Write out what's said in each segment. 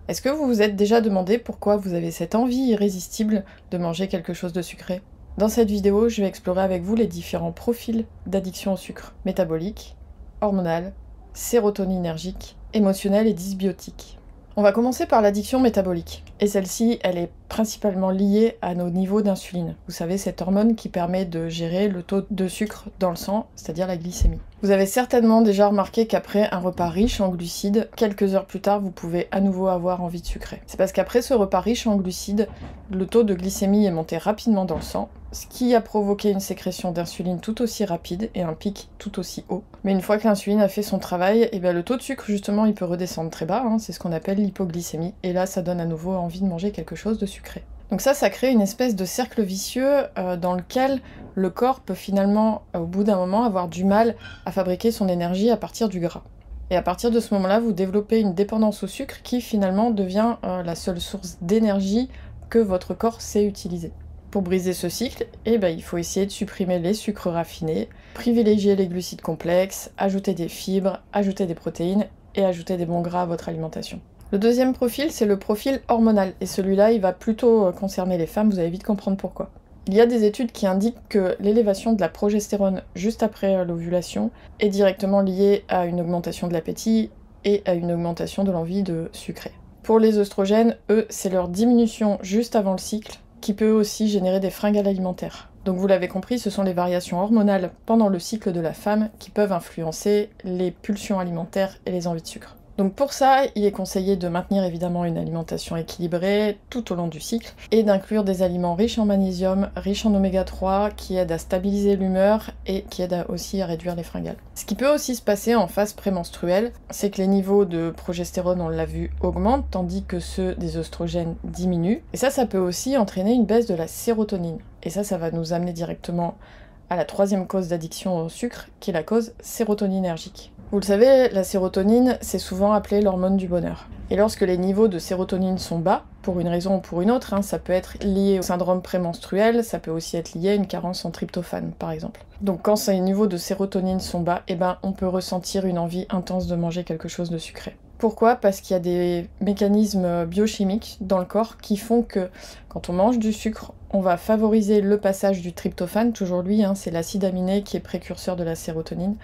Est-ce que vous vous êtes déjà demandé pourquoi vous avez cette envie irrésistible de manger quelque chose de sucré? Dans cette vidéo, je vais explorer avec vous les différents profils d'addiction au sucre: métabolique, hormonal, sérotoninergique, émotionnel et dysbiotique. On va commencer par l'addiction métabolique. Et celle-ci, elle est principalement liée à nos niveaux d'insuline. Vous savez, cette hormone qui permet de gérer le taux de sucre dans le sang, c'est-à-dire la glycémie. Vous avez certainement déjà remarqué qu'après un repas riche en glucides, quelques heures plus tard, vous pouvez à nouveau avoir envie de sucrer. C'est parce qu'après ce repas riche en glucides, le taux de glycémie est monté rapidement dans le sang, ce qui a provoqué une sécrétion d'insuline tout aussi rapide et un pic tout aussi haut. Mais une fois que l'insuline a fait son travail, et bien le taux de sucre justement il peut redescendre très bas, c'est ce qu'on appelle l'hypoglycémie, et là ça donne à nouveau envie de manger quelque chose de sucré. Donc ça crée une espèce de cercle vicieux dans lequel le corps peut finalement, au bout d'un moment, avoir du mal à fabriquer son énergie à partir du gras. Et à partir de ce moment-là, vous développez une dépendance au sucre qui finalement devient la seule source d'énergie que votre corps sait utiliser. Pour briser ce cycle, il faut essayer de supprimer les sucres raffinés, privilégier les glucides complexes, ajouter des fibres, ajouter des protéines et ajouter des bons gras à votre alimentation. Le deuxième profil, c'est le profil hormonal, et celui-là, il va plutôt concerner les femmes, vous allez vite comprendre pourquoi. Il y a des études qui indiquent que l'élévation de la progestérone juste après l'ovulation est directement liée à une augmentation de l'appétit et à une augmentation de l'envie de sucrer. Pour les œstrogènes, eux, c'est leur diminution juste avant le cycle qui peut aussi générer des fringales alimentaires. Donc vous l'avez compris, ce sont les variations hormonales pendant le cycle de la femme qui peuvent influencer les pulsions alimentaires et les envies de sucre. Donc pour ça, il est conseillé de maintenir évidemment une alimentation équilibrée tout au long du cycle et d'inclure des aliments riches en magnésium, riches en oméga 3 qui aident à stabiliser l'humeur et qui aident aussi à réduire les fringales. Ce qui peut aussi se passer en phase prémenstruelle, c'est que les niveaux de progestérone, on l'a vu, augmentent tandis que ceux des œstrogènes diminuent. Et ça peut aussi entraîner une baisse de la sérotonine. Et ça va nous amener directement à la troisième cause d'addiction au sucre, qui est la cause sérotoninergique. Vous le savez, la sérotonine, c'est souvent appelé l'hormone du bonheur. Et lorsque les niveaux de sérotonine sont bas, pour une raison ou pour une autre, ça peut être lié au syndrome prémenstruel, ça peut aussi être lié à une carence en tryptophane, par exemple. Donc quand ces niveaux de sérotonine sont bas, on peut ressentir une envie intense de manger quelque chose de sucré. Pourquoi? Parce qu'il y a des mécanismes biochimiques dans le corps qui font que quand on mange du sucre, on va favoriser le passage du tryptophane, toujours lui, c'est l'acide aminé qui est précurseur de la sérotonine.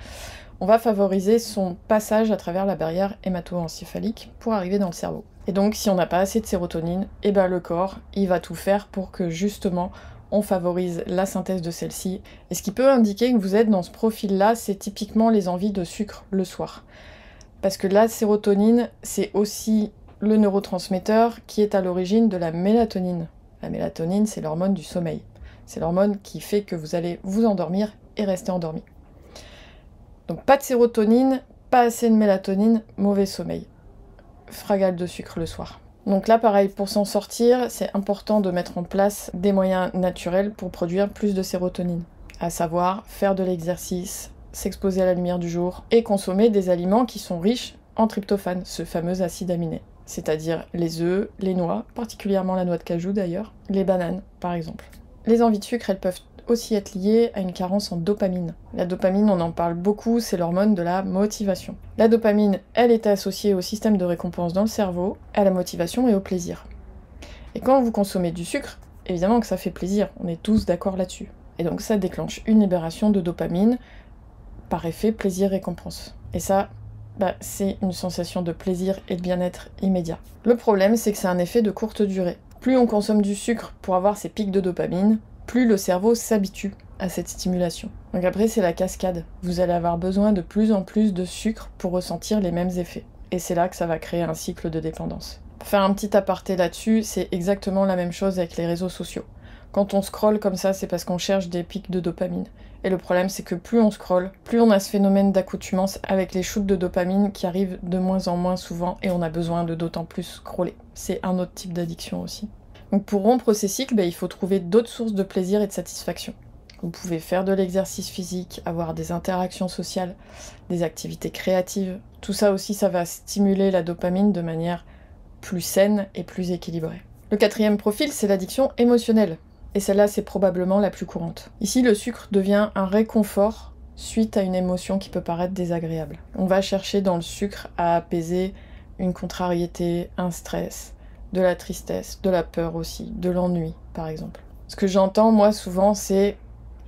On va favoriser son passage à travers la barrière hémato-encéphalique pour arriver dans le cerveau. Et donc si on n'a pas assez de sérotonine, le corps, il va tout faire pour que justement on favorise la synthèse de celle-ci. Et ce qui peut indiquer que vous êtes dans ce profil-là, c'est typiquement les envies de sucre le soir. Parce que la sérotonine, c'est aussi le neurotransmetteur qui est à l'origine de la mélatonine. La mélatonine, c'est l'hormone du sommeil. C'est l'hormone qui fait que vous allez vous endormir et rester endormi. Donc pas de sérotonine, pas assez de mélatonine, mauvais sommeil. Fragale de sucre le soir. Donc là pareil, pour s'en sortir, c'est important de mettre en place des moyens naturels pour produire plus de sérotonine. À savoir faire de l'exercice, s'exposer à la lumière du jour et consommer des aliments qui sont riches en tryptophane, ce fameux acide aminé. C'est-à-dire les œufs, les noix, particulièrement la noix de cajou d'ailleurs, les bananes par exemple. Les envies de sucre, elles peuvent aussi être liée à une carence en dopamine. La dopamine, on en parle beaucoup, c'est l'hormone de la motivation. La dopamine, elle est associée au système de récompense dans le cerveau, à la motivation et au plaisir. Et quand vous consommez du sucre, évidemment que ça fait plaisir, on est tous d'accord là-dessus. Et donc ça déclenche une libération de dopamine par effet plaisir-récompense. Et ça, c'est une sensation de plaisir et de bien-être immédiat. Le problème, c'est que c'est un effet de courte durée. Plus on consomme du sucre pour avoir ces pics de dopamine, plus le cerveau s'habitue à cette stimulation. Donc après, c'est la cascade. Vous allez avoir besoin de plus en plus de sucre pour ressentir les mêmes effets. Et c'est là que ça va créer un cycle de dépendance. Pour faire un petit aparté là-dessus, c'est exactement la même chose avec les réseaux sociaux. Quand on scrolle comme ça, c'est parce qu'on cherche des pics de dopamine. Et le problème, c'est que plus on scrolle, plus on a ce phénomène d'accoutumance avec les shoots de dopamine qui arrivent de moins en moins souvent et on a besoin de d'autant plus scroller. C'est un autre type d'addiction aussi. Donc pour rompre ces cycles, il faut trouver d'autres sources de plaisir et de satisfaction. Vous pouvez faire de l'exercice physique, avoir des interactions sociales, des activités créatives. Tout ça aussi, ça va stimuler la dopamine de manière plus saine et plus équilibrée. Le quatrième profil, c'est l'addiction émotionnelle. Et celle-là, c'est probablement la plus courante. Ici, le sucre devient un réconfort suite à une émotion qui peut paraître désagréable. On va chercher dans le sucre à apaiser une contrariété, un stress, de la tristesse, de la peur aussi, de l'ennui par exemple. Ce que j'entends moi souvent c'est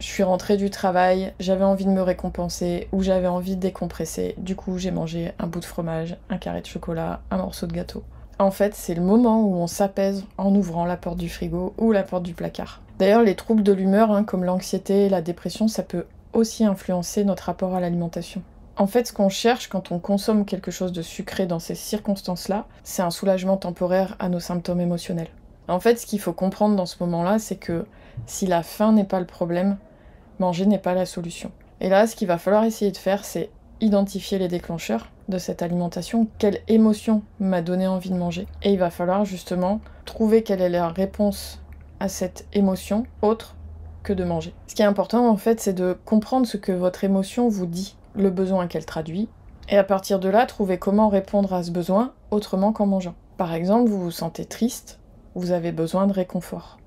je suis rentrée du travail, j'avais envie de me récompenser ou j'avais envie de décompresser, du coup j'ai mangé un bout de fromage, un carré de chocolat, un morceau de gâteau. En fait, c'est le moment où on s'apaise en ouvrant la porte du frigo ou la porte du placard. D'ailleurs, les troubles de l'humeur, comme l'anxiété et la dépression, ça peut aussi influencer notre rapport à l'alimentation. En fait, ce qu'on cherche quand on consomme quelque chose de sucré dans ces circonstances-là, c'est un soulagement temporaire à nos symptômes émotionnels. En fait, ce qu'il faut comprendre dans ce moment-là, c'est que si la faim n'est pas le problème, manger n'est pas la solution. Et là, ce qu'il va falloir essayer de faire, c'est identifier les déclencheurs de cette alimentation, quelle émotion m'a donné envie de manger. Et il va falloir justement trouver quelle est la réponse à cette émotion autre que de manger. Ce qui est important en fait, c'est de comprendre ce que votre émotion vous dit, le besoin qu'elle traduit, et à partir de là, trouver comment répondre à ce besoin autrement qu'en mangeant. Par exemple, vous vous sentez triste, vous avez besoin de réconfort.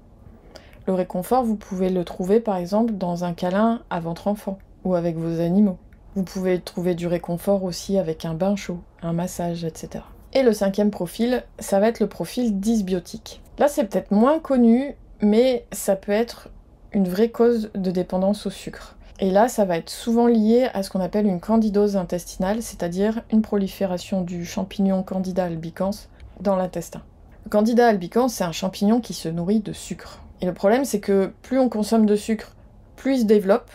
Le réconfort, vous pouvez le trouver par exemple dans un câlin à votre enfant ou avec vos animaux. Vous pouvez trouver du réconfort aussi avec un bain chaud, un massage, etc. Et le 5e profil, ça va être le profil dysbiotique. Là, c'est peut-être moins connu, mais ça peut être une vraie cause de dépendance au sucre. Et là, ça va être souvent lié à ce qu'on appelle une candidose intestinale, c'est-à-dire une prolifération du champignon Candida albicans dans l'intestin. Le Candida albicans, c'est un champignon qui se nourrit de sucre. Et le problème, c'est que plus on consomme de sucre, plus il se développe,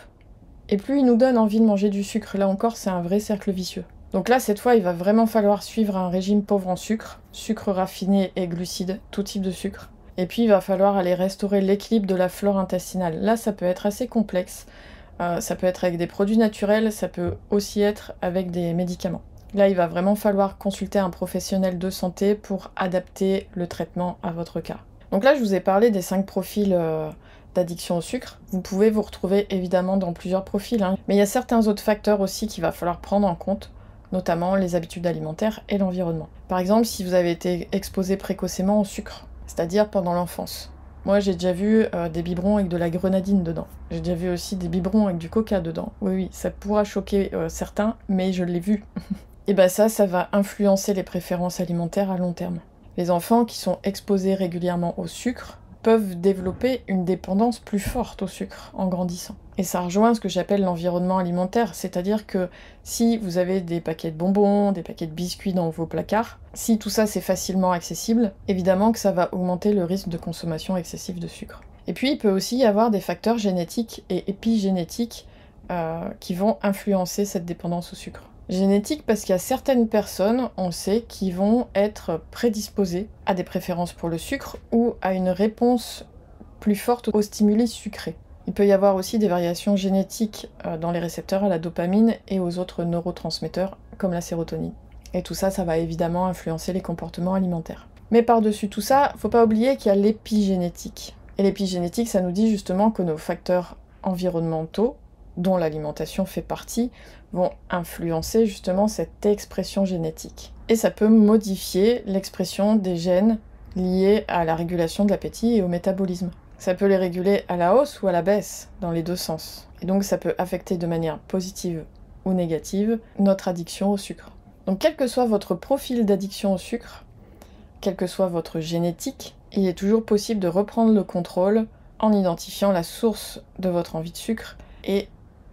et plus il nous donne envie de manger du sucre. Là encore, c'est un vrai cercle vicieux. Donc là, cette fois, il va vraiment falloir suivre un régime pauvre en sucre, sucre raffiné et glucides, tout type de sucre. Et puis, il va falloir aller restaurer l'équilibre de la flore intestinale. Là, ça peut être assez complexe. Ça peut être avec des produits naturels, ça peut aussi être avec des médicaments. Là, il va vraiment falloir consulter un professionnel de santé pour adapter le traitement à votre cas. Donc là, je vous ai parlé des 5 profils d'addiction au sucre. Vous pouvez vous retrouver évidemment dans plusieurs profils, mais il y a certains autres facteurs aussi qu'il va falloir prendre en compte, notamment les habitudes alimentaires et l'environnement. Par exemple, si vous avez été exposé précocement au sucre, c'est-à-dire pendant l'enfance. Moi, j'ai déjà vu des biberons avec de la grenadine dedans. J'ai déjà vu aussi des biberons avec du coca dedans. Oui, ça pourra choquer certains, mais je l'ai vu. Et bah ça va influencer les préférences alimentaires à long terme. Les enfants qui sont exposés régulièrement au sucre peuvent développer une dépendance plus forte au sucre en grandissant. Et ça rejoint ce que j'appelle l'environnement alimentaire, c'est-à-dire que si vous avez des paquets de bonbons, des paquets de biscuits dans vos placards, si tout ça c'est facilement accessible, évidemment que ça va augmenter le risque de consommation excessive de sucre. Et puis il peut aussi y avoir des facteurs génétiques et épigénétiques qui vont influencer cette dépendance au sucre. Génétique parce qu'il y a certaines personnes, on sait, qui vont être prédisposées à des préférences pour le sucre ou à une réponse plus forte aux stimuli sucrés. Il peut y avoir aussi des variations génétiques dans les récepteurs à la dopamine et aux autres neurotransmetteurs comme la sérotonine. Et tout ça, ça va évidemment influencer les comportements alimentaires. Mais par-dessus tout ça, faut pas oublier qu'il y a l'épigénétique. Et l'épigénétique, ça nous dit justement que nos facteurs environnementaux, dont l'alimentation fait partie, vont influencer justement cette expression génétique. Et ça peut modifier l'expression des gènes liés à la régulation de l'appétit et au métabolisme. Ça peut les réguler à la hausse ou à la baisse, dans les deux sens. Et donc ça peut affecter de manière positive ou négative notre addiction au sucre. Donc quel que soit votre profil d'addiction au sucre, quelle que soit votre génétique, il est toujours possible de reprendre le contrôle en identifiant la source de votre envie de sucre et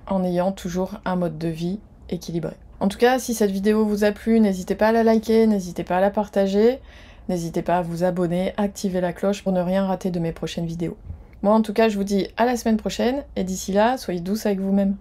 en ayant toujours un mode de vie équilibré. En tout cas, si cette vidéo vous a plu, n'hésitez pas à la liker, n'hésitez pas à la partager, n'hésitez pas à vous abonner, activer la cloche pour ne rien rater de mes prochaines vidéos. Moi en tout cas, je vous dis à la semaine prochaine, et d'ici là, soyez douce avec vous-même.